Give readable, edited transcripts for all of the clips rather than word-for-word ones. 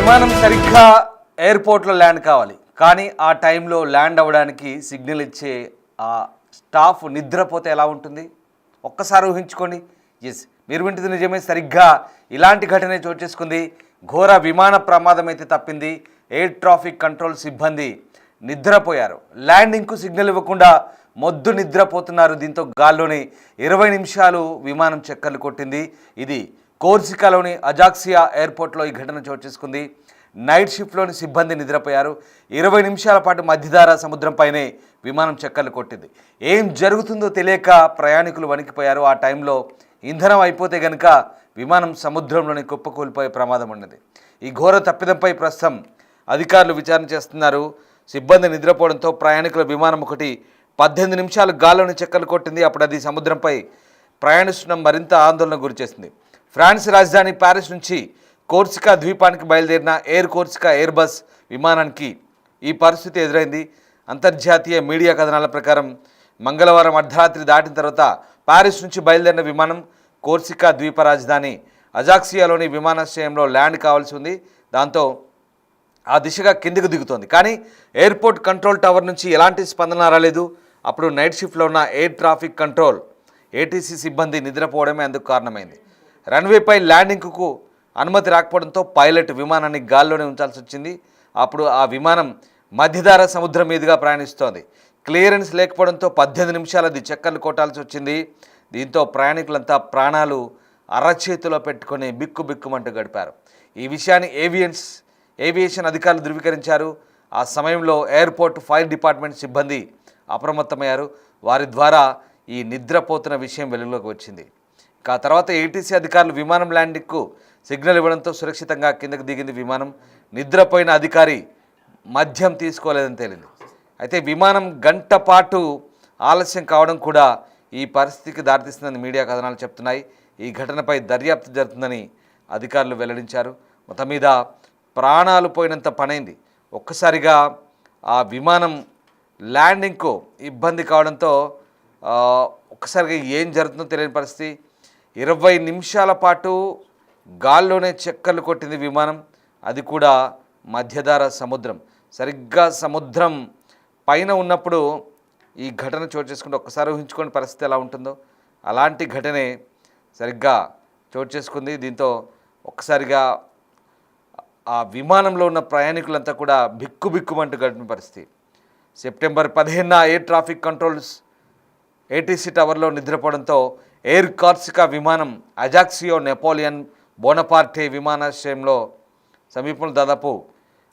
విమానం సరిగ్గా ఎయిర్పోర్ట్లో ల్యాండ్ కావాలి, కానీ ఆ టైంలో ల్యాండ్ అవ్వడానికి సిగ్నల్ ఇచ్చే ఆ స్టాఫ్ నిద్రపోతే ఎలా ఉంటుంది? ఒక్కసారి ఊహించుకోండి. ఎస్, మీరు వింటుంది నిజమే. సరిగ్గా ఇలాంటి ఘటనే చోటు చేసుకుంది. ఘోర విమాన ప్రమాదం అయితే తప్పింది. ఎయిర్ ట్రాఫిక్ కంట్రోల్ సిబ్బంది నిద్రపోయారు. ల్యాండింగ్కు సిగ్నల్ ఇవ్వకుండా మొద్దు నిద్రపోతున్నారు. దీంతో గాల్లోని 20 నిమిషాలు విమానం చక్కర్లు కొట్టింది. ఇది కోర్సికాలోని అజాక్సియా ఎయిర్పోర్ట్లో ఈ ఘటన చోటు చేసుకుంది. నైట్ షిఫ్ట్లోని సిబ్బంది నిద్రపోయారు. 20 నిమిషాల పాటు మధ్యధారా సముద్రంపైనే విమానం చక్కర్లు కొట్టింది. ఏం జరుగుతుందో తెలియక ప్రయాణికులు వణికిపోయారు. ఆ టైంలో ఇంధనం అయిపోతే కనుక విమానం సముద్రంలోని కుప్పకూలిపోయే ప్రమాదం ఉన్నది. ఈ ఘోర తప్పిదంపై ప్రస్తుతం అధికారులు విచారణ చేస్తున్నారు. సిబ్బంది నిద్రపోవడంతో ప్రయాణికుల విమానం 18 నిమిషాలు గాల్లోని చక్కర్లు కొట్టింది. అప్పుడు అది సముద్రంపై ప్రయాణిస్తున్న మరింత ఆందోళనకు గురిచేసింది. ఫ్రాన్స్ రాజధాని ప్యారిస్ నుంచి కోర్సికా ద్వీపానికి బయలుదేరిన ఎయిర్ కోర్సికా ఎయిర్ బస్ విమానానికి ఈ పరిస్థితి ఎదురైంది. అంతర్జాతీయ మీడియా కథనాల ప్రకారం మంగళవారం అర్ధరాత్రి దాటిన తర్వాత ప్యారిస్ నుంచి బయలుదేరిన విమానం కోర్సికా ద్వీప రాజధాని అజాక్సియాలోని విమానాశ్రయంలో ల్యాండ్ కావాల్సి ఉంది. దాంతో ఆ దిశగా కిందికి దిగుతోంది. కానీ ఎయిర్పోర్ట్ కంట్రోల్ టవర్ నుంచి ఎలాంటి స్పందన రాలేదు. అప్పుడు నైట్ షిఫ్ట్లో ఉన్న ఎయిర్ ట్రాఫిక్ కంట్రోల్ ఏటీసీ సిబ్బంది నిద్రపోవడమే అందుకు కారణమైంది. రన్వేపై ల్యాండింగ్కు అనుమతి రాకపోవడంతో పైలట్ విమానాన్ని గాల్లోనే ఉంచాల్సి వచ్చింది. అప్పుడు ఆ విమానం మధ్యధార సముద్రం మీదుగా ప్రయాణిస్తోంది. క్లియరెన్స్ లేకపోవడంతో 18 నిమిషాలు అది చక్కర్లు కొట్టాల్సి వచ్చింది. దీంతో ప్రయాణికులంతా ప్రాణాలు అరచేతిలో పెట్టుకొని బిక్కుబిక్కుమంటూ గడిపారు. ఈ విషయాన్ని ఏవియేషన్ అధికారులు ధృవీకరించారు. ఆ సమయంలో ఎయిర్పోర్ట్ ఫైర్ డిపార్ట్మెంట్ సిబ్బంది అప్రమత్తమయ్యారు. వారి ద్వారా ఈ నిద్రపోతున్న విషయం వెలుగులోకి వచ్చింది. ఆ తర్వాత ఏటీసీ అధికారులు విమానం ల్యాండింగ్కు సిగ్నల్ ఇవ్వడంతో సురక్షితంగా కిందకు దిగింది విమానం. నిద్రపోయిన అధికారి మద్యం తీసుకోలేదని తేలింది. అయితే విమానం గంట పాటు ఆలస్యం కావడం కూడా ఈ పరిస్థితికి దారితీస్తుందని మీడియా కథనాలు చెప్తున్నాయి. ఈ ఘటనపై దర్యాప్తు జరుగుతుందని అధికారులు వెల్లడించారు. మొత్తం మీద ప్రాణాలు పోయినంత పనైంది. ఒక్కసారిగా ఆ విమానం ల్యాండింగ్కు ఇబ్బంది కావడంతో ఒక్కసారిగా ఏం జరుగుతుందో తెలియని పరిస్థితి. 20 నిమిషాల పాటు గాల్లోనే చక్కర్లు కొట్టింది విమానం. అది కూడా మధ్యధార సముద్రం. సరిగ్గా సముద్రం పైన ఉన్నప్పుడు ఈ ఘటన చోటు చేసుకుంటే ఒక్కసారి ఊహించుకోని పరిస్థితి ఎలా ఉంటుందో అలాంటి ఘటనే సరిగ్గా చోటు చేసుకుంది. దీంతో ఒక్కసారిగా ఆ విమానంలో ఉన్న ప్రయాణికులంతా కూడా బిక్కుబిక్కుమంటూ గడిపిన పరిస్థితి. సెప్టెంబర్ 15న ఎయిర్ ట్రాఫిక్ కంట్రోల్స్ ఏటీసీ టవర్లో నిద్రపోవడంతో ఎయిర్ కార్సికా విమానం అజాక్సియో నెపోలియన్ బోనపార్టే విమానాశ్రయంలో సమీపంలో దాదాపు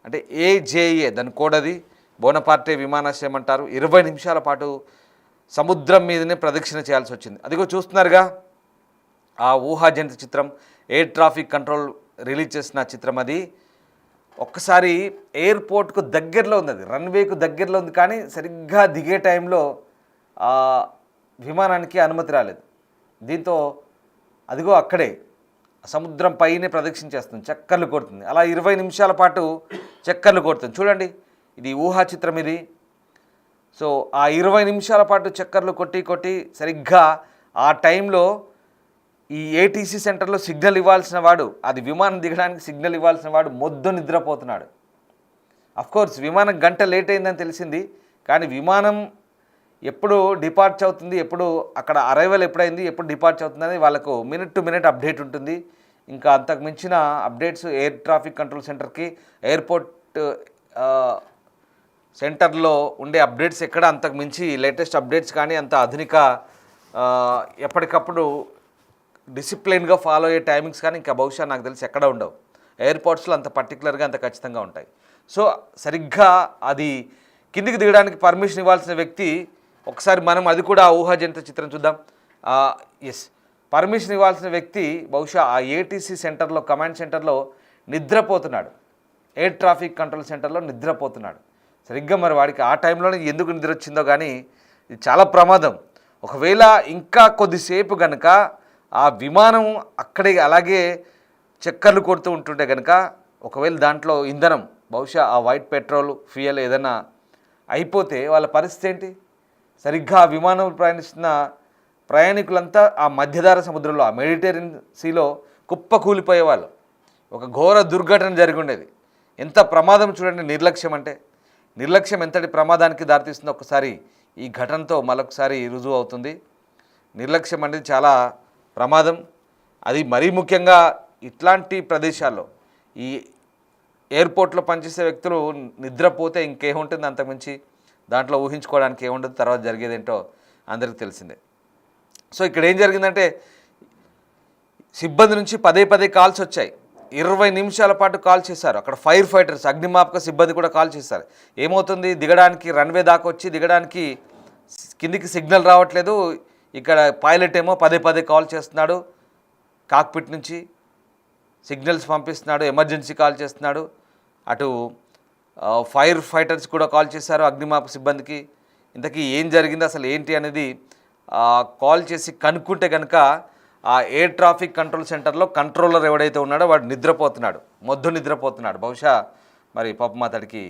అంటే ఏజేఏ దాని కోడ్ అది బోనపార్టే విమానాశ్రయం అంటారు. 20 నిమిషాల పాటు సముద్రం మీదనే ప్రదక్షిణ చేయాల్సి వచ్చింది. అదిగో చూస్తున్నారుగా ఆ ఊహాజనిత చిత్రం. ఎయిర్ ట్రాఫిక్ కంట్రోల్ రిలీజ్ చేసిన చిత్రం అది. ఒక్కసారి ఎయిర్పోర్ట్కు దగ్గరలో ఉంది, అది రన్వేకు దగ్గరలో ఉంది. కానీ సరిగ్గా దిగే టైంలో విమానానికి అనుమతి రాలేదు. దీంతో అదిగో అక్కడే సముద్రం పైనే ప్రదక్షిణ చేస్తుంది, చక్కర్లు కొడుతుంది. అలా 20 నిమిషాల పాటు చక్కర్లు కొడుతుంది. చూడండి, ఇది ఊహా చిత్రం ఇది. సో ఆ 20 నిమిషాల పాటు చక్కర్లు కొట్టి సరిగ్గా ఆ టైంలో ఈ ఏటీసీ సెంటర్లో సిగ్నల్ ఇవ్వాల్సిన వాడు, అది విమానం దిగడానికి సిగ్నల్ ఇవ్వాల్సిన వాడు మొద్దు నిద్రపోతున్నాడు. అఫ్కోర్స్ విమానం గంట లేట్ అయిందని తెలిసింది. కానీ విమానం ఎప్పుడు డిపార్చ్ అవుతుంది, ఎప్పుడు అక్కడ అరైవల్ ఎప్పుడైంది, ఎప్పుడు డిపార్చ్ అవుతుంది అనేది వాళ్ళకు మినిట్ టు మినిట్ అప్డేట్ ఉంటుంది. ఇంకా అంతకు మించిన అప్డేట్స్ ఎయిర్ ట్రాఫిక్ కంట్రోల్ సెంటర్కి, ఎయిర్పోర్ట్ సెంటర్లో ఉండే అప్డేట్స్ ఎక్కడ అంతకు మించి లేటెస్ట్ అప్డేట్స్ కానీ అంత ఆధునిక ఎప్పటికప్పుడు డిసిప్లిన్గా ఫాలో అయ్యే టైమింగ్స్ కానీ ఇంకా బహుశా నాకు తెలిసి ఎక్కడ ఉండవు. ఎయిర్పోర్ట్స్లో అంత పర్టికులర్గా అంత ఖచ్చితంగా ఉంటాయి. సో సరిగ్గా అది కిందికి దిగడానికి పర్మిషన్ ఇవ్వాల్సిన వ్యక్తి, ఒకసారి మనం అది కూడా ఊహాజనిత చిత్రం చూద్దాం. ఎస్, పర్మిషన్ ఇవ్వాల్సిన వ్యక్తి బహుశా ఆ ఏటీసీ సెంటర్లో, కమాండ్ సెంటర్లో నిద్రపోతున్నాడు. ఎయిర్ ట్రాఫిక్ కంట్రోల్ సెంటర్లో నిద్రపోతున్నాడు. సరిగ్గా మరి వాడికి ఆ టైంలోనే ఎందుకు నిద్ర వచ్చిందో కానీ ఇది చాలా ప్రమాదం. ఒకవేళ ఇంకా కొద్దిసేపు కనుక ఆ విమానం అక్కడే అలాగే చక్కర్లు కొడుతూ ఉంటుంటే కనుక, ఒకవేళ దాంట్లో ఇంధనం బహుశా ఆ వైట్ పెట్రోల్ ఫ్యూయల్ ఏదైనా అయిపోతే వాళ్ళ పరిస్థితి ఏంటి? సరిగ్గా ఆ విమానం ప్రయాణిస్తున్న ప్రయాణికులంతా ఆ మధ్యధార సముద్రంలో, ఆ మెడిటరేనియన్ సీలో కుప్పకూలిపోయేవాళ్ళు. ఒక ఘోర దుర్ఘటన జరిగి ఉండేది. ఎంత ప్రమాదం చూడండి, నిర్లక్ష్యం అంటే. నిర్లక్ష్యం ఎంతటి ప్రమాదానికి దారితీస్తుందో ఒకసారి ఈ ఘటనతో మరొకసారి రుజువు అవుతుంది. నిర్లక్ష్యం అనేది చాలా ప్రమాదం. అది మరీ ముఖ్యంగా ఇట్లాంటి ప్రదేశాల్లో, ఈ ఎయిర్పోర్ట్లో పనిచేసే వ్యక్తులు నిద్రపోతే ఇంకేముంటుంది అంతకుమించి, దాంట్లో ఊహించుకోవడానికి ఏముండదు, తర్వాత జరిగేదేంటో అందరికీ తెలిసిందే. సో ఇక్కడ ఏం జరిగిందంటే సిబ్బంది నుంచి పదే పదే కాల్స్ వచ్చాయి. 20 నిమిషాల పాటు కాల్ చేశారు. అక్కడ ఫైర్ ఫైటర్స్, అగ్నిమాపక సిబ్బంది కూడా కాల్ చేశారు. ఏమవుతుంది, దిగడానికి రన్వే దాకా వచ్చి దిగడానికి కిందికి సిగ్నల్ రావట్లేదు. ఇక్కడ పైలట్ ఏమో పదే పదే కాల్ చేస్తున్నాడు, కాక్పిట్ నుంచి సిగ్నల్స్ పంపిస్తున్నాడు, ఎమర్జెన్సీ కాల్ చేస్తున్నాడు. అటు ఫైర్ ఫైటర్స్ కూడా కాల్ చేశారు అగ్నిమాపక సిబ్బందికి. ఇంతకీ ఏం జరిగింది, అసలు ఏంటి అనేది కాల్ చేసి కనుక్కుంటే కనుక ఆ ఎయిర్ ట్రాఫిక్ కంట్రోల్ సెంటర్లో కంట్రోలర్ ఎవడైతే ఉన్నాడో వాడు నిద్రపోతున్నాడు, మొద్దు నిద్రపోతున్నాడు. బహుశా మరి పాపం అతడికి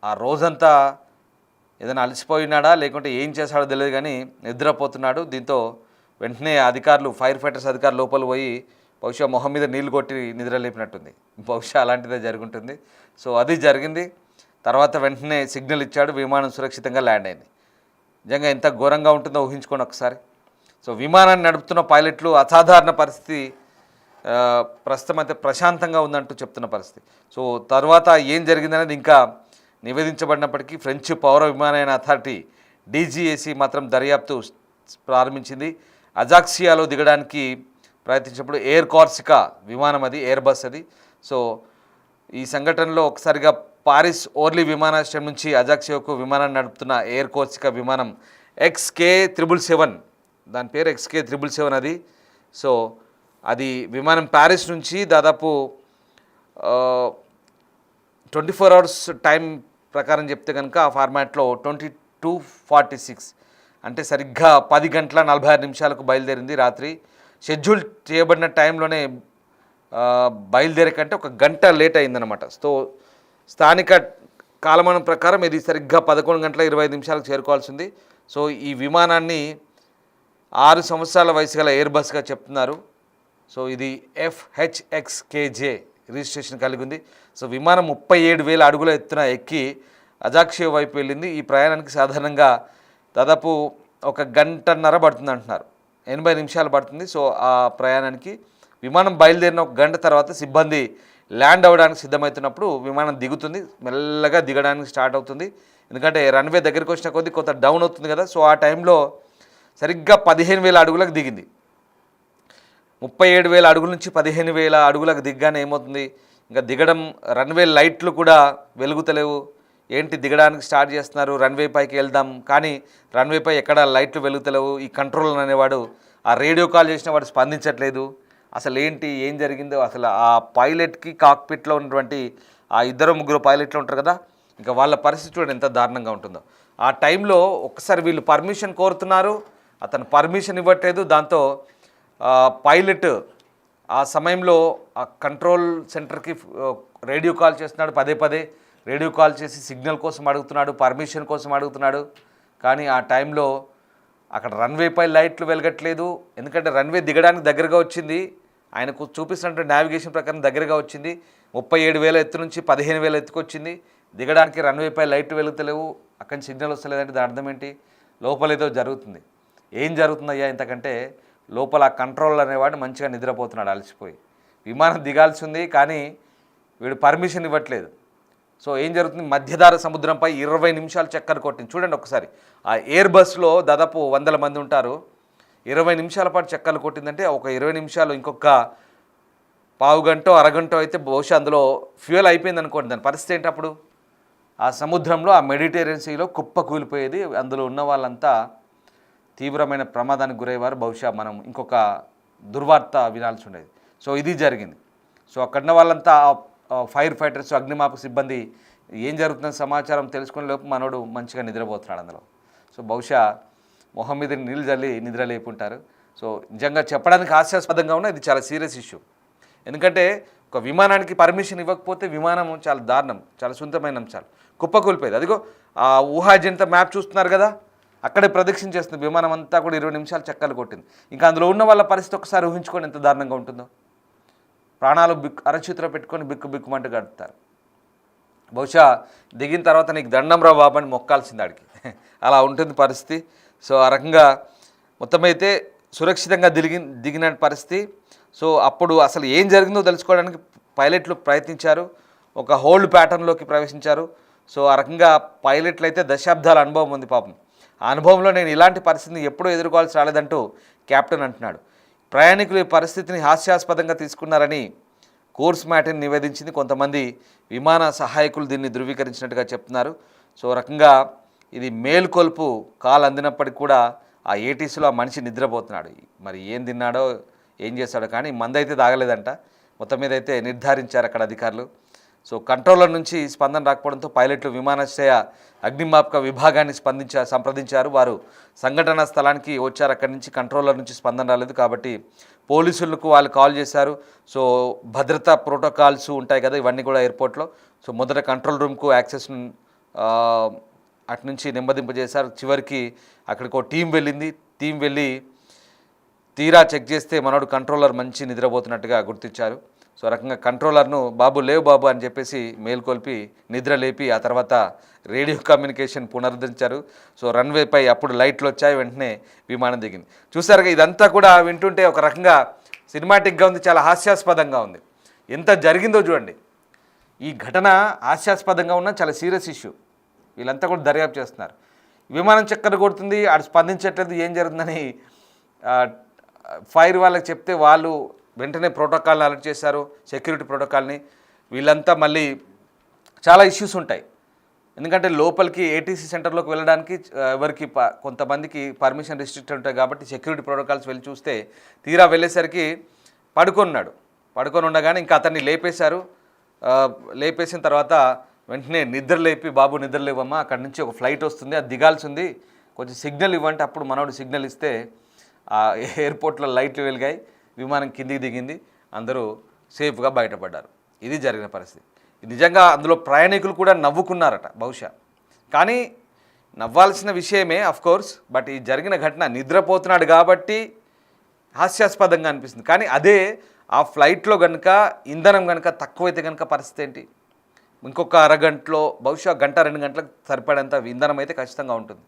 ఆ రోజంతా ఏదైనా అలసిపోయినాడా లేకుంటే ఏం చేశాడో తెలియదు కానీ నిద్రపోతున్నాడు. దీంతో వెంటనే అధికారులు, ఫైర్ ఫైటర్స్ అధికారులు లోపల పోయి బహుశా మొహం మీద నీళ్లు కొట్టి నిద్రలేపినట్టుంది. బహుశా అలాంటిదే జరుగుంటుంది. సో అది జరిగింది. తర్వాత వెంటనే సిగ్నల్ ఇచ్చాడు, విమానం సురక్షితంగా ల్యాండ్ అయింది. నిజంగా ఎంత ఘోరంగా ఉంటుందో ఊహించుకోండి ఒకసారి. సో విమానాన్ని నడుపుతున్న పైలట్లు అసాధారణ పరిస్థితి, ప్రస్తుతం అయితే ప్రశాంతంగా ఉందంటూ చెప్తున్న పరిస్థితి. సో తర్వాత ఏం జరిగిందనేది ఇంకా నివేదించబడినప్పటికీ ఫ్రెంచ్ పౌర విమానయాన అథారిటీ డీజీఏసీ మాత్రం దర్యాప్తు ప్రారంభించింది. అజాక్సియాలో దిగడానికి ప్రయత్నించినప్పుడు ఎయిర్ కార్సికా విమానం, అది ఎయిర్ బస్ అది. సో ఈ సంఘటనలో ఒకసారిగా పారిస్ ఓర్లీ విమానాశ్రయం నుంచి అజాక్సియాకు విమానాన్ని నడుపుతున్న ఎయిర్ కార్సికా విమానం XK777, దాని పేరు XK777 అది. సో అది విమానం ప్యారిస్ నుంచి దాదాపు 24 అవర్స్ టైం ప్రకారం చెప్తే కనుక ఆ ఫార్మాట్లో 22:46 అంటే సరిగ్గా 10 గంటల 46 నిమిషాలకు బయలుదేరింది రాత్రి. షెడ్యూల్ చేయబడిన టైంలోనే బయలుదేరే కంటే 1 గంట లేట్ అయిందనమాట. సో స్థానిక కాలమానం ప్రకారం ఇది సరిగ్గా 11 గంటల 25 నిమిషాలకు చేరుకోవాల్సింది. సో ఈ విమానాన్ని 6 సంవత్సరాల వయసు గల ఎయిర్ బస్గా చెప్తున్నారు. సో ఇది FHXKJ రిజిస్ట్రేషన్ కలిగి ఉంది. సో విమానం 37,000 అడుగుల ఎత్తున ఎక్కి అజాక్సియా వైపు వెళ్ళింది. ఈ ప్రయాణానికి సాధారణంగా దాదాపు 1 గంటన్నర పడుతుంది అంటున్నారు, 80 నిమిషాలు పడుతుంది. సో ఆ ప్రయాణానికి విమానం బయలుదేరిన 1 గంట తర్వాత సిబ్బంది ల్యాండ్ అవ్వడానికి సిద్ధమవుతున్నప్పుడు విమానం దిగుతుంది, మెల్లగా దిగడానికి స్టార్ట్ అవుతుంది. ఎందుకంటే రన్వే దగ్గరికి వచ్చిన కొద్దీ కొంత డౌన్ అవుతుంది కదా. సో ఆ టైంలో సరిగ్గా 15,000 అడుగులకు దిగింది. 37,000 అడుగుల నుంచి 15,000 అడుగులకు దిగ్గానే ఏమవుతుంది, ఇంకా దిగడం, రన్వే లైట్లు కూడా వెలుగుతలేవు. ఏంటి దిగడానికి స్టార్ట్ చేస్తున్నారు, రన్వే పైకి వెళ్దాం, కానీ రన్వేపై ఎక్కడ లైట్లు వెలుగుతలేవు. ఈ కంట్రోలర్ అనేవాడు, ఆ రేడియో కాల్ చేసిన వాడు స్పందించట్లేదు. అసలు ఏంటి, ఏం జరిగిందో, అసలు ఆ పైలట్కి కాక్పిట్లో ఉన్నటువంటి ఆ 2-3 పైలట్లు ఉంటారు కదా, ఇంకా వాళ్ళ పరిస్థితి చూడండి ఎంత దారుణంగా ఉంటుందో. ఆ టైంలో ఒక్కసారి వీళ్ళు పర్మిషన్ కోరుతున్నారు, అతను పర్మిషన్ ఇవ్వట్లేదు. దాంతో పైలట్ ఆ సమయంలో ఆ కంట్రోల్ సెంటర్కి రేడియో కాల్ చేస్తున్నాడు, పదే పదే రేడియో కాల్ చేసి సిగ్నల్ కోసం అడుగుతున్నాడు, పర్మిషన్ కోసం అడుగుతున్నాడు. కానీ ఆ టైంలో అక్కడ రన్వేపై లైట్లు వెలగట్లేదు. ఎందుకంటే రన్వే దిగడానికి దగ్గరగా వచ్చింది, ఆయనకు చూపిస్తున్నటువంటి నావిగేషన్ ప్రకారం దగ్గరగా వచ్చింది. 37,000 ఎత్తు నుంచి 15,000 ఎత్తుకు వచ్చింది. దిగడానికి రన్వేపై లైట్లు వెలుగుతలేవు, అక్కడి సిగ్నల్ వస్తలేదంటే దాని అర్థం ఏంటి, లోపల ఏదో జరుగుతుంది. ఏం జరుగుతుందయ్యా ఇంతకంటే, లోపల కంట్రోల్ అనేవాడు మంచిగా నిద్రపోతున్నాడు అలసిపోయి. విమానం దిగాల్సి ఉంది కానీ వీడు పర్మిషన్ ఇవ్వట్లేదు. సో ఏం జరుగుతుంది, మధ్యధార సముద్రంపై 20 నిమిషాలు చక్కర్ కొట్టింది. చూడండి ఒకసారి, ఆ ఎయిర్ బస్లో దాదాపు 100 మంది ఉంటారు. 20 నిమిషాల పాటు చక్కర్లు కొట్టిందంటే ఒక 20 నిమిషాలు, ఇంకొక పావు గంట అరగంట అయితే బహుశా అందులో ఫ్యూయల్ అయిపోయింది అనుకోండి. దాని పరిస్థితి ఏంటి అప్పుడు, ఆ సముద్రంలో, ఆ మెడిటేరియన్ సీలో కుప్ప కూలిపోయేది. అందులో ఉన్న వాళ్ళంతా తీవ్రమైన ప్రమాదానికి గురయ్యేవారు. బహుశా మనం ఇంకొక దుర్వార్త వినాల్సి ఉండేది. సో ఇది జరిగింది. సో అక్కడున్న వాళ్ళంతా ఫైర్ ఫైటర్స్, అగ్నిమాపక సిబ్బంది ఏం జరుగుతున్న సమాచారం తెలుసుకునే లోపు మనోడు మంచిగా నిద్రపోతున్నాడు అందులో. సో బహుశా మొహం మీద నీళ్ళు జల్లి నిద్ర లేపుంటారు. సో నిజంగా చెప్పడానికి హాస్యాస్పదంగా ఉన్న ఇది చాలా సీరియస్ ఇష్యూ. ఎందుకంటే ఒక విమానానికి పర్మిషన్ ఇవ్వకపోతే విమానం చాలా దారుణం, చాలా సున్నితమైన అంశాలు, కుప్పకూలిపోయేది. అదిగో ఆ ఊహాజనిత మ్యాప్ చూస్తున్నారు కదా, అక్కడే ప్రదక్షిణ చేస్తుంది విమానం అంతా కూడా 20 నిమిషాలు చక్కర్లు కొట్టింది. ఇంకా అందులో ఉన్న వాళ్ళ పరిస్థితి ఒకసారి ఊహించుకోండి ఎంత దారుణంగా ఉంటుందో. ప్రాణాలు అరచేతిలో పెట్టుకొని బిక్కుమంటూ గడుపుతారు. బహుశా దిగిన తర్వాత నీకు దండం రా బాబు అని మొక్కాల్సింది ఆడికి. అలా ఉంటుంది పరిస్థితి. సో ఆ రకంగా మొత్తమైతే సురక్షితంగా దిగిన పరిస్థితి. సో అప్పుడు అసలు ఏం జరిగిందో తెలుసుకోవడానికి పైలట్లు ప్రయత్నించారు, ఒక హోల్డ్ ప్యాటర్న్లోకి ప్రవేశించారు. సో ఆ రకంగా పైలట్లు అయితే దశాబ్దాల అనుభవం ఉంది పాపం. ఆ అనుభవంలో నేను ఇలాంటి పరిస్థితిని ఎప్పుడూ ఎదుర్కోవాల్సి రాలేదంటూ కెప్టెన్ అంటున్నాడు. ప్రయాణికులు ఈ పరిస్థితిని హాస్యాస్పదంగా తీసుకున్నారని కోర్స్ మ్యాట్ని నివేదించింది. కొంతమంది విమాన సహాయకులు దీన్ని ధృవీకరించినట్టుగా చెప్తున్నారు. సో రకంగా ఇది మేల్కొల్పు కాల్ అందినప్పటికీ కూడా ఆ ఏటీసీలో ఆ మనిషి నిద్రపోతున్నాడు. మరి ఏం తిన్నాడో ఏం చేశాడో కానీ మందైతే తాగలేదంట. మొత్తం మీద అయితే నిర్ధారించారు అక్కడ అధికారులు. సో కంట్రోలర్ నుంచి స్పందన రాకపోవడంతో పైలట్లు విమానాశ్రయ అగ్నిమాపక విభాగాన్ని సంప్రదించారు. వారు సంఘటనా స్థలానికి వచ్చారు. అక్కడి నుంచి కంట్రోలర్ నుంచి స్పందన రాలేదు కాబట్టి పోలీసులకు వాళ్ళు కాల్ చేశారు. సో భద్రతా ప్రోటోకాల్స్ ఉంటాయి కదా, ఇవన్నీ కూడా ఎయిర్పోర్ట్లో. సో మొదట కంట్రోల్ రూమ్కు యాక్సెస్ అటు నుంచి నెమ్మదింపజేశారు. చివరికి అక్కడికి ఒక టీం వెళ్ళింది. టీం వెళ్ళి తీరా చెక్ చేస్తే మనోడు కంట్రోలర్ మంచి నిద్రపోతున్నట్టుగా గుర్తించారు. సో రకంగా కంట్రోలర్ను బాబు లేవు బాబు అని చెప్పేసి మేల్కొల్పి నిద్ర లేపి ఆ తర్వాత రేడియో కమ్యూనికేషన్ పునరుద్ధరించారు. సో రన్వేపై అప్పుడు లైట్లు వచ్చాయి, వెంటనే విమానం దిగింది. చూసారుగా, ఇదంతా కూడా వింటుంటే ఒక రకంగా సినిమాటిక్గా ఉంది, చాలా హాస్యాస్పదంగా ఉంది. ఎంత జరిగిందో చూడండి. ఈ ఘటన హాస్యాస్పదంగా ఉన్న చాలా సీరియస్ ఇష్యూ. వీళ్ళంతా కూడా దర్యాప్తు చేస్తున్నారు. విమానం చక్కర కొడుతుంది, ఆడు స్పందించట్లేదు, ఏం జరుగుతుందని ఫైర్ వాళ్ళకి చెప్తే వాళ్ళు వెంటనే ప్రోటోకాల్ని అలర్ట్ చేశారు, సెక్యూరిటీ ప్రోటోకాల్ని. వీళ్ళంతా మళ్ళీ చాలా ఇష్యూస్ ఉంటాయి. ఎందుకంటే లోపలికి ఏటీసీ సెంటర్లోకి వెళ్ళడానికి ఎవరికి కొంతమందికి పర్మిషన్ రిస్ట్రిక్ట్ ఉంటాయి కాబట్టి సెక్యూరిటీ ప్రోటోకాల్స్ వెళ్ళి చూస్తే తీరా వెళ్ళేసరికి పడుకొని ఉండగానే ఇంకా అతన్ని లేపేశారు. లేపేసిన తర్వాత వెంటనే నిద్ర లేపి బాబు నిద్ర లేవమ్మా, అక్కడి నుంచి ఒక ఫ్లైట్ వస్తుంది, అది దిగాల్సి ఉంది, కొంచెం సిగ్నల్ ఇవ్వంటే అప్పుడు మనోడు సిగ్నల్ ఇస్తే ఎయిర్పోర్ట్లో లైట్లు వెలిగాయి, విమానం కిందికి దిగింది, అందరూ సేఫ్గా బయటపడ్డారు. ఇది జరిగిన పరిస్థితి. నిజంగా అందులో ప్రయాణికులు కూడా నవ్వుకున్నారట బహుశా. కానీ నవ్వాల్సిన విషయమే కోర్స్. బట్ ఈ జరిగిన ఘటన నిద్రపోతున్నాడు కాబట్టి హాస్యాస్పదంగా అనిపిస్తుంది. కానీ అదే ఆ ఫ్లైట్లో కనుక ఇంధనం కనుక తక్కువైతే కనుక పరిస్థితి ఏంటి? ఇంకొక అరగంటలో బహుశా గంట 2 గంటలకు సరిపడేంత ఇంధనం అయితే ఖచ్చితంగా ఉంటుంది.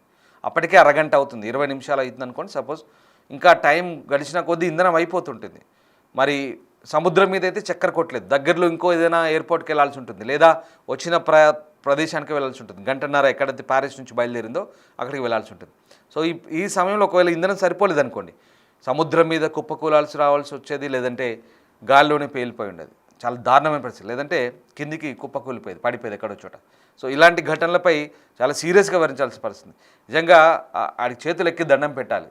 అప్పటికే అరగంట అవుతుంది, 20 నిమిషాలు అవుతుంది అనుకోండి సపోజ్. ఇంకా టైం గడిచిన కొద్దీ ఇంధనం అయిపోతుంటుంది. మరి సముద్రం మీద అయితే చక్కెర కొట్టలేదు, దగ్గరలో ఇంకో ఏదైనా ఎయిర్పోర్ట్కి వెళ్ళాల్సి ఉంటుంది, లేదా వచ్చిన ప్రదేశానికి వెళ్ళాల్సి ఉంటుంది. గంటన్నర ఎక్కడైతే ప్యారిస్ నుంచి బయలుదేరిందో అక్కడికి వెళ్ళాల్సి ఉంటుంది. సో ఈ సమయంలో ఒకవేళ ఇంధనం సరిపోలేదు అనుకోండి, సముద్రం మీద కుప్పకూలాల్సి రావాల్సి వచ్చేది, లేదంటే గాల్లోనే పేలిపోయి ఉండేది. చాలా దారుణమైన పరిస్థితి. లేదంటే కిందికి కుప్పకూలిపోయేది, పడిపోయేది ఎక్కడో చోట. సో ఇలాంటి ఘటనలపై చాలా సీరియస్గా వివరించాల్సిన పరిస్థితి. నిజంగా ఆడికి చేతులు ఎక్కి దండం పెట్టాలి,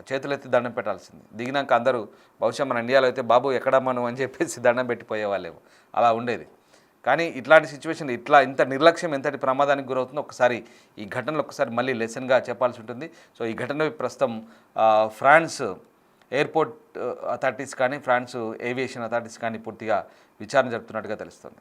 చేతులు ఎత్తి దండం పెట్టాల్సింది. దిగినాక అందరూ బహుశా మన ఇండియాలో అయితే బాబు ఎక్కడమ్మా నువ్వు అని చెప్పేసి దండం పెట్టిపోయేవాళ్ళేమో, అలా ఉండేది. కానీ ఇట్లాంటి సిచ్యువేషన్ ఇంత నిర్లక్ష్యం ఎంతటి ప్రమాదానికి గురవుతుందో ఒకసారి ఈ ఘటనలు ఒకసారి మళ్ళీ లెసన్గా చెప్పాల్సి ఉంటుంది. సో ఈ ఘటన ప్రస్తుతం ఫ్రాన్స్ ఎయిర్పోర్ట్ అథారిటీస్ కానీ ఫ్రాన్స్ ఏవియేషన్ అథారిటీస్ కానీ పూర్తిగా విచారణ జరుపుతున్నట్టుగా తెలుస్తుంది.